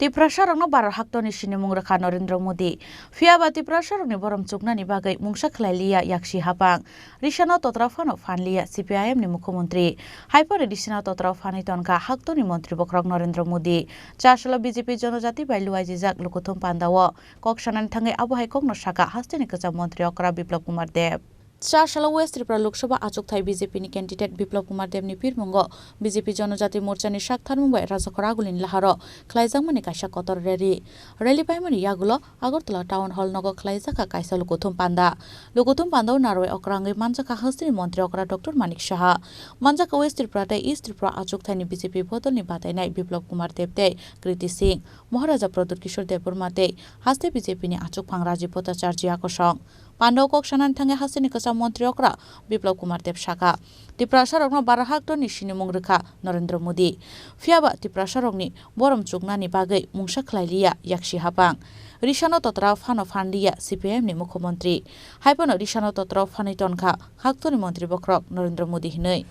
Tiprasharong no barar haktoni sinimung rekha Narendra Modi. Fiaba tiprasharong ni borom chukna ni bagai mungsa khlailia yakshi hapang. Rishano totrafano fanlia CPIM ni Mukhyamantri. Haipore Rishano totraf fanitonka haktoni mantri bokrok Narendra Modi. Chashalo BJP Jonojati bai luai jijak lukuthum pandawo. Kokshanan thangai abuhai kokno saka hasteni kacham mantri okra Biplab Kumar Dev. Chashalo West Tripura Lok Sabha achuk thai BJP ni candidate Biplab Kumar Dev ni pirmungo BJP Jonojati Morcha ni shakthar mumbai rajakoragulin laharo khlaijak mani kaisa kotor rally paimani yagulo Agartala town hall nogo khlaijaka kaisa lukuthum panda naroi okrangai manjaka hastini mantri okra Dr Manik Saha manjaka West Tripura tai East Tripura achuk thai ni BJP bodol ni batainai Biplab Kumar Dev tei Kriti Singh Maharaja Pradut Kishore Devburma tei haste BJP ni achuk phang Rajiv Bhattacharya kosong Pandau Kokshanan thangai hastini kacham mantri okra Biplab Kumar Dev Shaka Tiprasharokno barahakto ni sinimung rekha Narendra Modi Fiaba Tiprasharokni borom chuknani bagai mungsa khlailia yakshi hapang Rishano totra fano fandia CPIM ni Mukhyamantri Haipono Rishano totra fanitonka haktoni mantri bokrok Narendra Modi hinai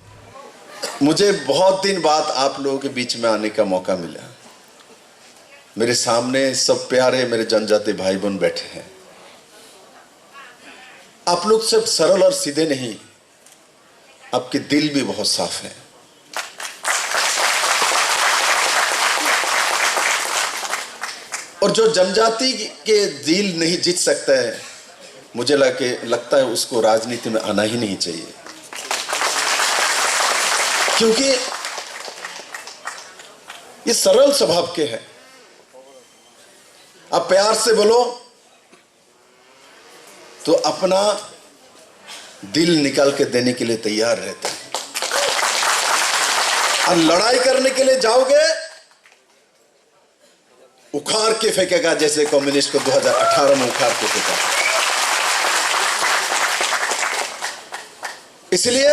मुझे बहुत दिन बाद आप लोगों के बीच में आने का मौका मिला मेरे सामने सब प्यारे मेरे जनजाति भाई बहन बैठे हैं आप लोग सब सरल और सीधे नहीं आपके दिल भी बहुत साफ है और जो जनजाति के दिल नहीं जीत सकता है मुझे लगता है उसको राजनीति में आना ही नहीं चाहिए क्योंकि ये सरल स्वभाव के हैं आप प्यार से बोलो तो अपना दिल निकाल के देने के लिए तैयार रहते हैं और लड़ाई करने के लिए जाओगे उखाड़ के फेंकेगा जैसे कम्युनिस्ट को 2018 में उखाड़ के फेंका इसलिए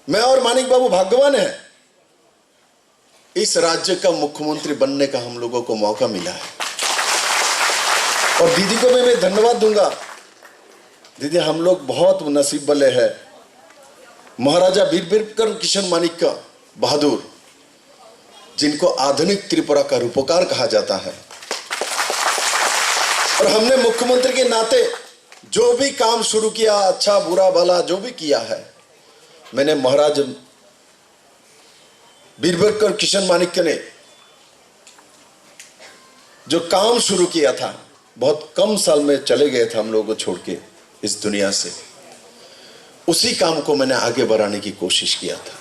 मैं और मानिक बाबू भाग्यवान है इस राज्य का मुख्यमंत्री बनने का हम लोगों को मौका मिला है और दीदी को मैं धन्यवाद दूंगा दीदी हम लोग बहुत नसीब वाले हैं महाराजा वीर किशन मानिक का बहादुर जिनको आधुनिक त्रिपुरा का रूपकार कहा जाता है और हमने मुख्यमंत्री के नाते जो भी काम शुरू किया अच्छा बुरा भला जो भी किया है मैंने महाराज वीर किशन मानिक ने जो काम शुरू किया था बहुत कम साल में चले गए थे हम लोगों को छोड़ के इस दुनिया से उसी काम को मैंने आगे बढ़ाने की कोशिश किया था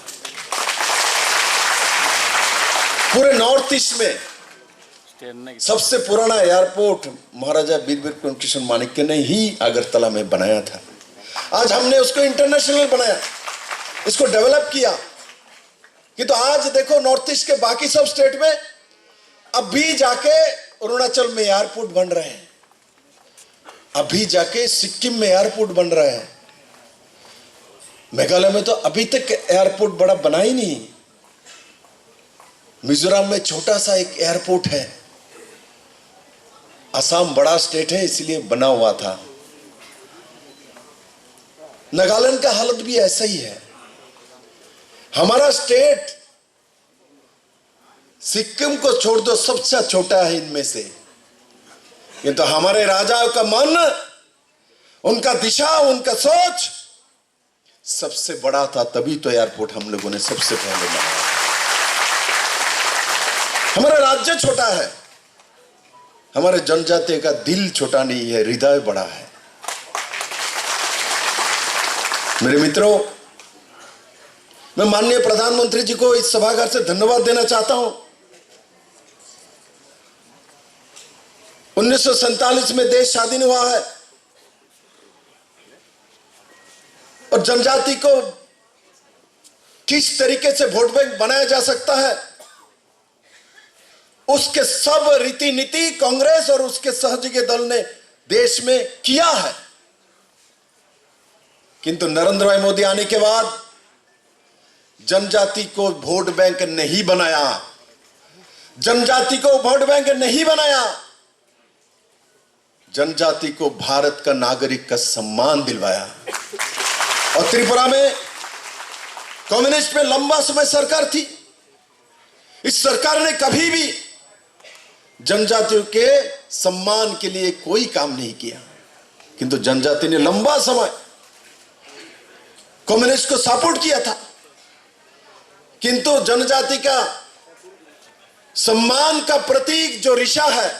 पूरे नॉर्थ ईस्ट में सबसे पुराना एयरपोर्ट महाराजा वीर किशन मानिक ने ही अगरतला में बनाया था आज हमने उसको इंटरनेशनल बनाया इसको डेवलप किया कि तो आज देखो नॉर्थ ईस्ट के बाकी सब स्टेट में अभी जाके अरुणाचल में एयरपोर्ट बन रहे हैं अभी जाके सिक्किम में एयरपोर्ट बन रहे हैं मेघालय में तो अभी तक एयरपोर्ट बड़ा बना ही नहीं मिजोरम में छोटा सा एक एयरपोर्ट है असम बड़ा स्टेट है इसलिए बना हुआ था नागालैंड का हालत भी ऐसा ही है हमारा स्टेट सिक्किम को छोड़ दो सबसे छोटा है इनमें से किंतु हमारे राजाओं का मन उनका दिशा उनका सोच सबसे बड़ा था तभी तो एयरपोर्ट हम लोगों ने सबसे पहले बनाया हमारा राज्य छोटा है हमारे जनजाति का दिल छोटा नहीं है हृदय बड़ा है मेरे मित्रों मैं माननीय प्रधानमंत्री जी को इस सभागार से धन्यवाद देना चाहता हूं 1947 में देश स्वाधीन हुआ है और जनजाति को किस तरीके से वोट बैंक बनाया जा सकता है उसके सब रीति नीति कांग्रेस और उसके सहयोगी दल ने देश में किया है किंतु नरेंद्र भाई मोदी आने के बाद जनजाति को वोट बैंक नहीं बनाया जनजाति को वोट बैंक नहीं बनाया जनजाति को भारत का नागरिक का सम्मान दिलवाया और त्रिपुरा में कम्युनिस्ट में लंबा समय सरकार थी इस सरकार ने कभी भी जनजातियों के सम्मान के लिए कोई काम नहीं किया, किंतु जनजाति ने लंबा समय कम्युनिस्ट को सपोर्ट किया था, किंतु जनजाति का सम्मान का प्रतीक जो रिशा है,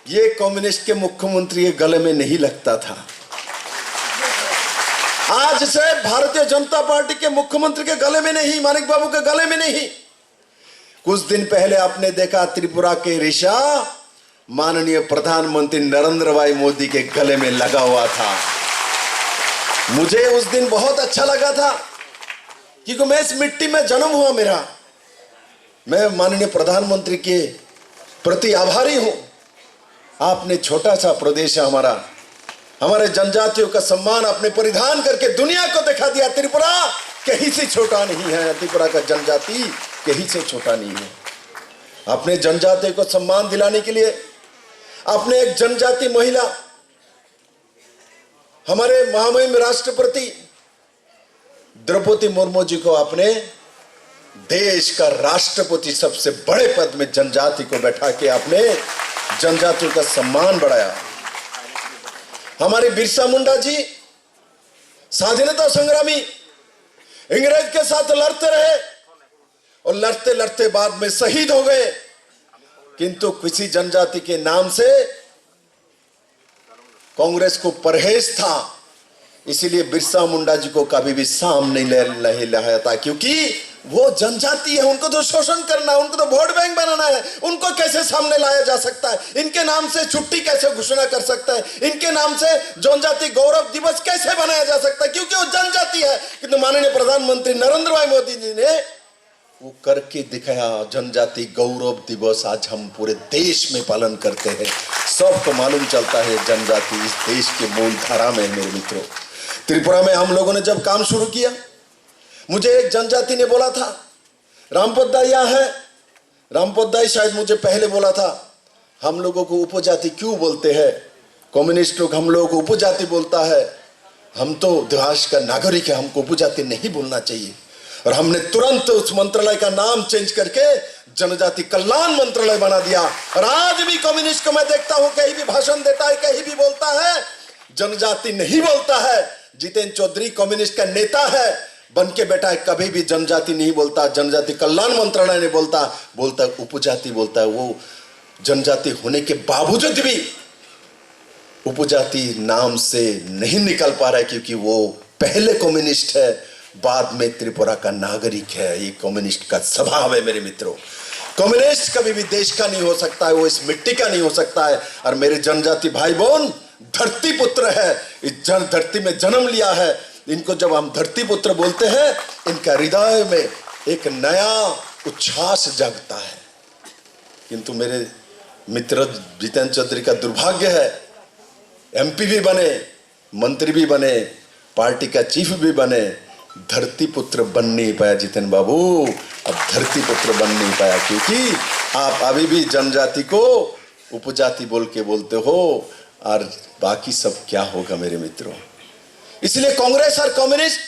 ये कम्युनिस्ट के मुख्यमंत्री के गले में नहीं लगता था। आज से भारतीय जनता पार्टी के मुख्यमंत्री के गले में नहीं, मानिक बाबू के गले में नहीं। कुछ दिन पहले आपने देखा त्रिपुरा के रिशा माननीय प्रधानमंत्री नरेंद्र भाई मोदी के गले में लगा हुआ था। मुझे उस दिन बहुत अच्छा लगा था, क्योंकि मैं इस मिट्टी में जन्म हुआ मेरा। मैं माननीय प्रधानमंत्री के प्रति आभारी हूं। आपने छोटा सा प्रदेश है हमारा, हमारे जनजातियों का सम्मान आपने परिधान करके दुनिया को दिखा दिया। त्रिपुरा कहीं से छोटा नहीं है, त्रिपुरा का जनजाति कहीं से छोटा नहीं है। अपने जनजाति को सम्मान दिलाने के लिए आपने एक जनजाति महिला, हमारे महामहिम राष्ट्रपति द्रौपदी मुर्मू जी को आपने देश का राष्ट्रपति सबसे बड़े पद में जनजाति को बैठा के आपने जनजातियों का सम्मान बढ़ाया। हमारे बिरसा मुंडा जी स्वाधीनता संग्रामी, इंग्रेज के साथ लड़ते रहे और लड़ते लड़ते बाद में शहीद हो गए, किंतु किसी जनजाति के नाम से कांग्रेस को परहेज था, इसीलिए बिरसा मुंडा जी को कभी भी सामने नहीं लाया था, क्योंकि वो जनजाति है, उनको तो शोषण करना है, उनको तो वोट बैंक बनाना है, उनको कैसे सामने लाया जा सकता है, इनके नाम से छुट्टी कैसे घोषणा कर सकता है, इनके नाम से जनजाति गौरव दिवस कैसे बनाया जा सकता है, क्योंकि वो जनजाति है। किंतु माननीय प्रधानमंत्री नरेंद्र भाई मोदी जी ने वो करके दिखाया। जनजाति गौरव दिवस आज हम पूरे देश में पालन करते हैं। सबको मालूम चलता है जनजाति इस देश के मूल धारा में है। मेरे मित्रों, त्रिपुरा में हम लोगों ने जब काम शुरू किया, मुझे एक जनजाति ने बोला था, रामपोदाई यहाँ है, रामपोदाई शायद मुझे पहले बोला था, हम लोगों को उपजाति क्यों बोलते हैं, कम्युनिस्ट लोग हम लोगों को उपजाति बोलता है, हम तो देश का नागरिक है, हमको उपजाति नहीं बोलना चाहिए। और हमने तुरंत उस मंत्रालय का नाम चेंज करके जनजाति कल्याण मंत्रालय बना दिया। और आज भी कम्युनिस्ट को मैं देखता हूं, कहीं भी भाषण देता है, कहीं भी बोलता है, जनजाति नहीं बोलता है। जितेंद्र चौधरी कम्युनिस्ट का नेता है, बन के बैठा है, कभी भी जनजाति नहीं बोलता, जनजाति कल्याण मंत्रालय नहीं बोलता उपजाति बोलता है। वो जनजाति होने के बावजूद भी उपजाति नाम से नहीं निकल पा रहा है, क्योंकि वो पहले कम्युनिस्ट है, बाद में त्रिपुरा का नागरिक है। ये कम्युनिस्ट का स्वभाव है। मेरे मित्रों, कम्युनिस्ट कभी भी देश का नहीं हो सकता है, वो इस मिट्टी का नहीं हो सकता है। और मेरे जनजाति भाई बहन धरती पुत्र है, इस धरती में जन्म लिया है। इनको जब हम धरती पुत्र बोलते हैं, इनका हृदय में एक नया उच्छ्वास जागता है। किंतु मेरे मित्र जितेंद्र चौधरी का दुर्भाग्य है, एमपी भी बने, मंत्री भी बने, पार्टी का चीफ भी बने, धरती पुत्र बन नहीं पाया। जितेंद्र बाबू अब धरती पुत्र बन नहीं पाया, क्योंकि आप अभी भी जनजाति को उपजाति बोल के बोलते हो, और बाकी सब क्या होगा मेरे मित्रों। इसलिए कांग्रेस और कम्युनिस्ट,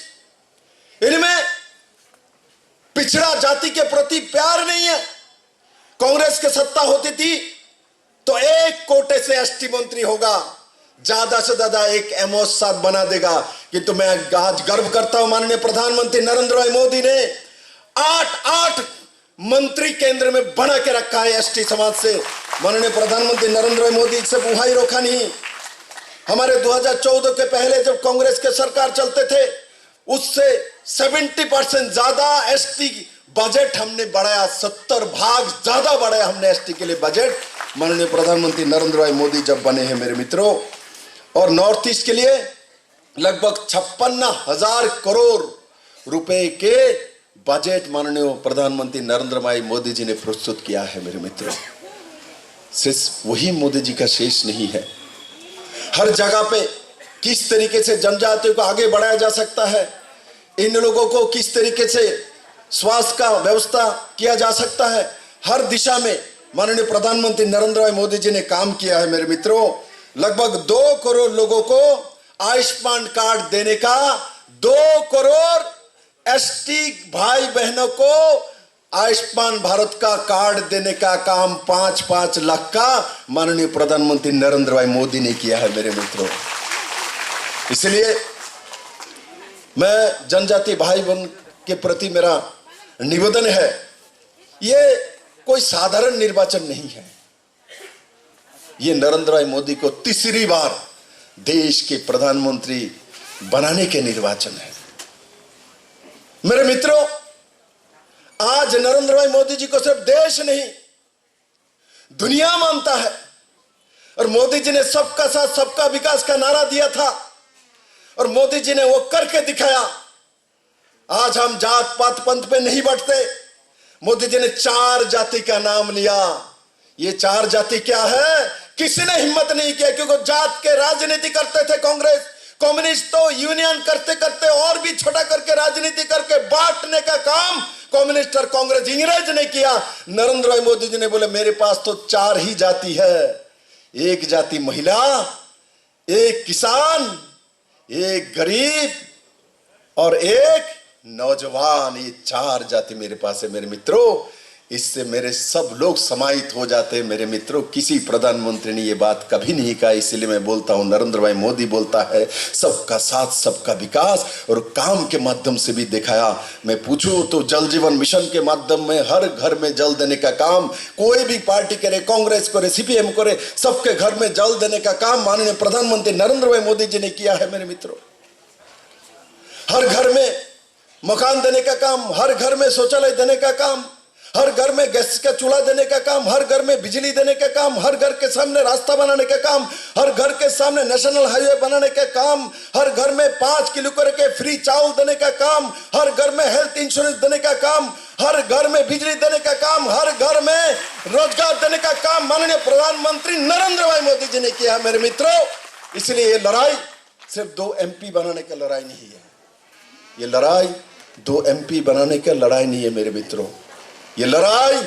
इनमें पिछड़ा जाति के प्रति प्यार नहीं है। कांग्रेस की सत्ता होती थी तो एक कोटे से एसटी मंत्री होगा, ज्यादा से ज्यादा एक एमओएस साहब बना देगा। किंतु मैं आज गर्व करता हूं, माननीय प्रधानमंत्री नरेंद्र भाई मोदी ने 8 मंत्री केंद्र में बना के रखा है एसटी समाज से। माननीय प्रधानमंत्री नरेंद्र भाई मोदी से बुहाई रोका नहीं। हमारे 2014 के पहले जब कांग्रेस के सरकार चलते थे, उससे 70% ज्यादा एसटी बजट हमने बढ़ाया, 70 भाग ज्यादा बढ़ाया हमने एसटी के लिए बजट, माननीय प्रधानमंत्री नरेंद्र भाई मोदी जब बने हैं मेरे मित्रों। और नॉर्थ ईस्ट के लिए लगभग 56,000 करोड़ रुपए के बजट माननीय प्रधानमंत्री नरेंद्र भाई मोदी जी ने प्रस्तुत किया है मेरे मित्रों। सिर्फ वही मोदी जी का शेष नहीं है, हर जगह पे किस तरीके से जनजातियों को आगे बढ़ाया जा सकता है, इन लोगों को किस तरीके से स्वास्थ्य का व्यवस्था किया जा सकता है, हर दिशा में माननीय प्रधानमंत्री नरेंद्र भाई मोदी जी ने काम किया है मेरे मित्रों। लगभग 2 करोड़ लोगों को आयुष्मान कार्ड देने का, 2 करोड़ एसटी भाई बहनों को आयुष्मान भारत का कार्ड देने का काम 5-5 लाख का माननीय प्रधानमंत्री नरेंद्र भाई मोदी ने किया है मेरे मित्रों। इसलिए मैं जनजाति भाई बहन के प्रति मेरा निवेदन है, ये कोई साधारण निर्वाचन नहीं है, ये नरेंद्र भाई मोदी को तीसरी बार देश के प्रधानमंत्री बनाने के निर्वाचन है। मेरे मित्रों, आज नरेंद्र भाई मोदी जी को सिर्फ देश नहीं दुनिया मानता है, और मोदी जी ने सबका साथ सबका विकास का नारा दिया था और मोदी जी ने वो करके दिखाया। आज हम जात पात पंथ पे नहीं बढ़ते। मोदी जी ने 4 जाति का नाम लिया। ये 4 जाति क्या है? किसी ने हिम्मत नहीं किया, क्योंकि जात के राजनीति करते थे कांग्रेस, कम्युनिस्ट तो यूनियन करते करते और भी छोटा करके राजनीति करके बांटने का काम कम्युनिस्ट और कांग्रेस इंग्रेज ने किया। नरेंद्र भाई मोदी जी ने बोले मेरे पास तो 4 ही जाति है, एक जाति महिला, एक किसान, एक गरीब और एक नौजवान। ये 4 जाति मेरे पास है मेरे मित्रों। इससे मेरे सब लोग समाहित हो जाते हैं मेरे मित्रों। किसी प्रधानमंत्री ने ये बात कभी नहीं कहा, इसलिए मैं बोलता हूं नरेंद्र भाई मोदी बोलता है सबका साथ सबका विकास, और काम के माध्यम से भी दिखाया। मैं पूछूं तो जल जीवन मिशन के माध्यम में हर घर में जल देने का काम कोई भी पार्टी करे, कांग्रेस करे, सीपीएम करे, सबके घर में जल देने का काम माननीय प्रधानमंत्री नरेंद्र भाई मोदी जी ने किया है मेरे मित्रों। हर घर में मकान देने का काम, हर घर में शौचालय देने का काम, हर घर में गैस का चूल्हा देने का काम, हर घर में बिजली देने का काम, हर घर के सामने रास्ता बनाने का काम, हर घर के सामने नेशनल हाईवे बनाने का काम, हर घर में 5 किलो के फ्री चावल देने का काम, हर घर में हेल्थ इंश्योरेंस देने का काम, हर घर में बिजली देने का काम, हर घर में रोजगार देने का काम माननीय प्रधानमंत्री नरेंद्र भाई मोदी जी ने किया मेरे मित्रों। इसलिए ये लड़ाई सिर्फ 2 MP बनाने की लड़ाई नहीं है, ये लड़ाई 2 MP बनाने की लड़ाई नहीं है मेरे मित्रों। ये लड़ाई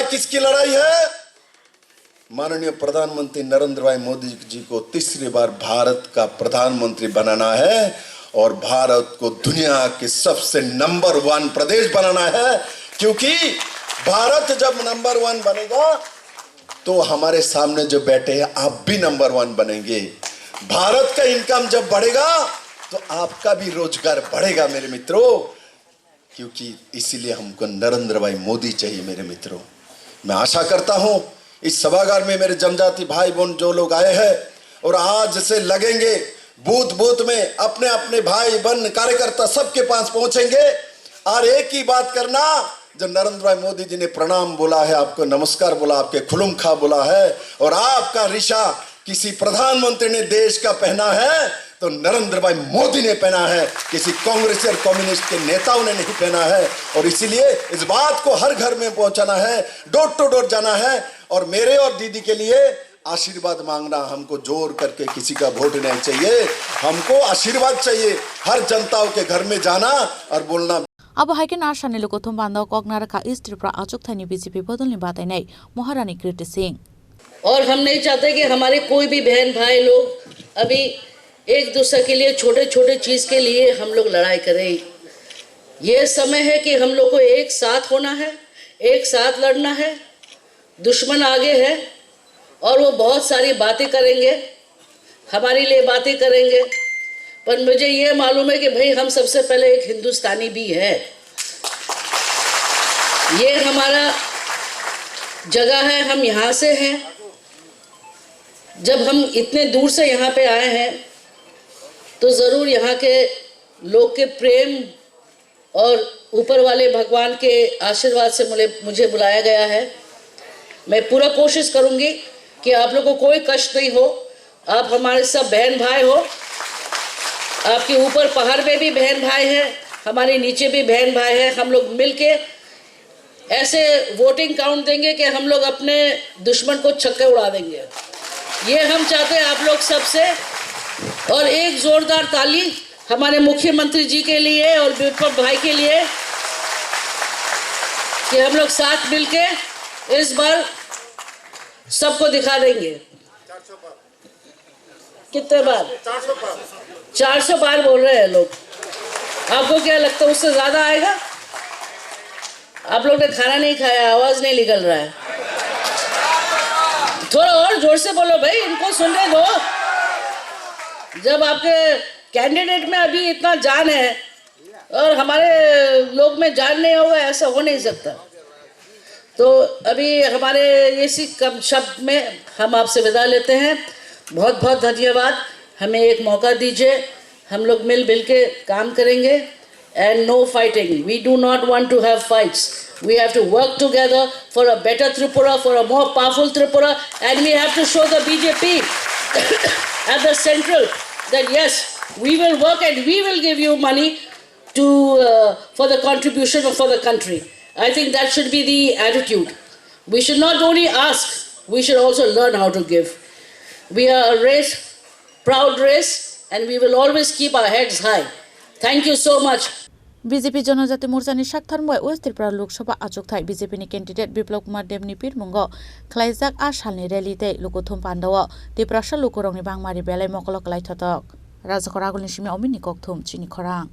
किसकी लड़ाई है? माननीय प्रधानमंत्री नरेंद्र भाई मोदी जी को तीसरी बार भारत का प्रधानमंत्री बनाना है और भारत को दुनिया के सबसे नंबर 1 प्रदेश बनाना है। क्योंकि भारत जब नंबर 1 बनेगा तो हमारे सामने जो बैठे हैं आप भी नंबर 1 बनेंगे। भारत का इनकम जब बढ़ेगा तो आपका भी रोजगार बढ़ेगा मेरे मित्रों। क्योंकि इसीलिए हमको नरेंद्र भाई मोदी चाहिए मेरे मित्रों। मैं आशा करता हूं इस सभागार में मेरे जनजाति भाई बहन जो लोग आए हैं और आज से लगेंगे बूथ बूथ में अपने अपने भाई बहन कार्यकर्ता सबके पास पहुंचेंगे और एक ही बात करना, जो नरेंद्र भाई मोदी जी ने प्रणाम बोला है, आपको नमस्कार बोला, आपके खुलुम खा बोला है और आपका रिशा किसी प्रधानमंत्री ने देश का पहना है तो नरेंद्र भाई मोदी ने पहना है, किसी कांग्रेस और कम्युनिस्ट के नेताओं ने नहीं पहना है। और इसीलिए इस बात को हर घर में पहुंचाना है, डोर टू डोर जाना है और मेरे और दीदी के लिए आशीर्वाद मांगना। हमको जोर करके किसी का वोट नहीं चाहिए, हमको आशीर्वाद चाहिए। हर जनताओं के घर में जाना और बोलना। अब हाइकेन आशाने लोगों तुम बांधव कॉग्ना रखा इस त्रिपुरा अचुक थानी बीजेपी बदलने बातें नहीं महारानी कीर्ति सिंह। और हम नहीं चाहते कि हमारे कोई भी बहन भाई लोग अभी एक दूसरे के लिए छोटे छोटे चीज़ के लिए हम लोग लड़ाई करें। ये समय है कि हम लोग को एक साथ होना है, एक साथ लड़ना है। दुश्मन आगे है और वो बहुत सारी बातें करेंगे, हमारे लिए बातें करेंगे, पर मुझे ये मालूम है कि भाई हम सबसे पहले एक हिंदुस्तानी भी है। ये हमारा जगह है, हम यहाँ से हैं। जब हम इतने दूर से यहाँ पे आए हैं तो ज़रूर यहाँ के लोग के प्रेम और ऊपर वाले भगवान के आशीर्वाद से मुझे बुलाया गया है। मैं पूरा कोशिश करूँगी कि आप लोगों को कोई कष्ट नहीं हो। आप हमारे सब बहन भाई हो। आपके ऊपर पहाड़ में भी बहन भाई हैं, हमारे नीचे भी बहन भाई हैं। हम लोग मिलके ऐसे वोटिंग काउंट देंगे कि हम लोग अपने दुश्मन को छक्के उड़ा देंगे। ये हम चाहते हैं आप लोग सबसे। और एक जोरदार ताली हमारे मुख्यमंत्री जी के लिए और विपक्ष भाई के लिए कि हम लोग साथ मिलके इस बार सबको दिखा देंगे। कितने बार? 400 बार बोल रहे हैं लोग। आपको क्या लगता है उससे ज्यादा आएगा? आप लोग ने खाना नहीं खाया, आवाज नहीं निकल रहा है। थोड़ा और जोर से बोलो भाई, इनको सुनने दो। जब आपके कैंडिडेट में अभी इतना जान है और हमारे लोग में जान नहीं होगा, ऐसा हो नहीं सकता। तो अभी हमारे इसी कम शब्द में हम आपसे विदा लेते हैं। बहुत बहुत धन्यवाद। हमें एक मौका दीजिए, हम लोग मिल के काम करेंगे। And no fighting, we do not want to have fights, we have to work together for a better Tripura, for a more powerful Tripura, and we have to show the BJP at the central that yes, we will work and we will give you money to for the contribution for the country. I think that should be the attitude. We should not only ask, we should also learn how to give. We are a race, proud race, and we will always keep our heads high. Thank you so much. BJP जनजाति मोर्चानि साकथारमय waste Tripura Lok Sabha आचुकथाय BJP नि candidate Biplab Kumar देवनि पिरमुंगो खलाइजाक आ सालनि rally तै लुकुथुम पान्दाव त्रिपुरा लुकुरंनि बांमारि बेलाय मकल कलायथतक राजखरागुलनि सिमे अमिनि ककथुम चिनि खरां।